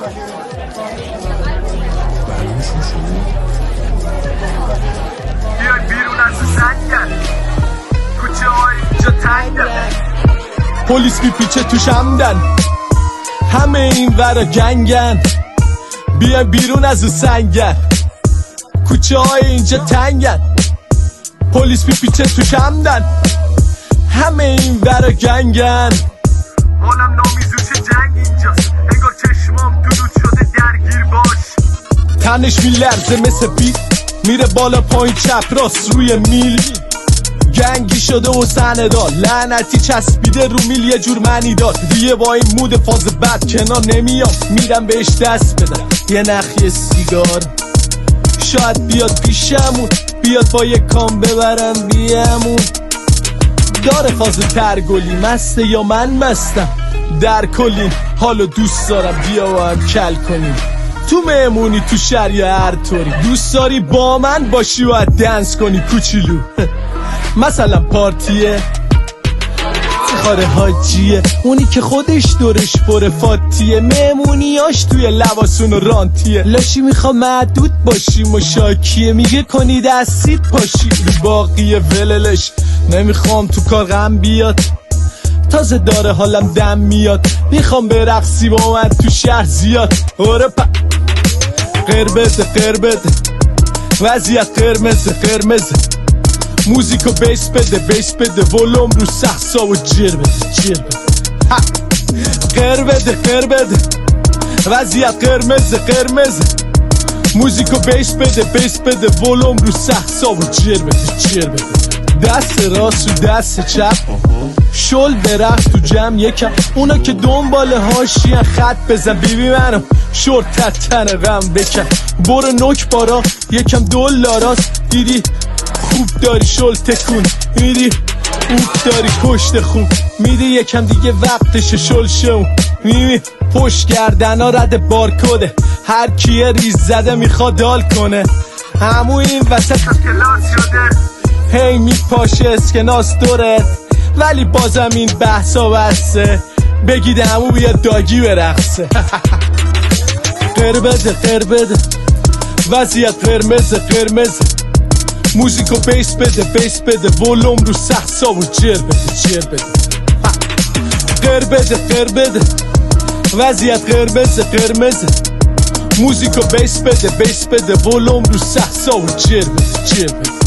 بیای بیرون از سنگن، کوچه های اینجا تنگن، پلیس میپیچه توش همدن، همه این ورا گنگن. بیای بیرون از سنگن، کوچه های اینجا تنگن، پلیس میپیچه توش همدن، همه این ورا گنگن. حالم نامیزوش جنگ اینجاست، انگار چشمام دودود شده درگیر باش. تنش میلرزه مثل بیت، میره بالا پایین چپ راست روی میل. گنگی شده و سندال، لعنتی چسبیده رو میل یه جور معنی داد. دیگه با این مود فاز بد کنار نمیام، میرم بهش دست بدم یه نخ یه سیگار. شاید بیاد پیشمون، بیاد با یه کام ببرم بیامون. داره فاز ترگلی، مسته یا من مستم، در کلین حالو دوست دارم، بیا با هم کل کنیم. تو مهمونی تو شهر یا هر طوری دوست داری با من باشی و دنس کنی کوچولو. مثلا پارتیه افتخار حاجیه، اونی که خودش دورش پر فاتیه، مهمونیاش توی لباسون و رانتیه. لاشی میخوا معدود باشی مشاکیه، میگه کنی دستید پاشی رو باقیه. وللش نمیخوام تو کار غم بیاد، تازه داره حالم دم میاد. میخوام برقصی با من تو شهر زیاد. قربده وضعیت قرمزه، موزیکو بیس بده ولوم رو سخصا و جر بده. قربده وضعیت قرمزه، موزیکو بیس بده ولوم رو سخصا و جر بده. دست راست و دست چپ شل برخت تو جمع یکم، اونا که دنبال هاشین خط بزن. بیبی منو شورت تن غم بکن، برو نوک بارا یکم $، دیدی خوب داری شل تکون، میدی اوب داری کشت خوب، میدی یکم دیگه وقتش شل شو. میبینی پشت گردن ها رد بارکوده، هر کیه ریز زده میخواد دال کنه. همو این وسط کلاس شده، هی میپاشه اسکناس دورت، ولی بازم این بحثا بسته. بگید همو بیاد داگی برقصه. قربده وضعیت قرمزه، موزیکو بیس بده ولوم رو سخصا و جر بده. قربده وضعیت قرمزه، موزیکو بیس بده ولوم رو سخصا و جر بده.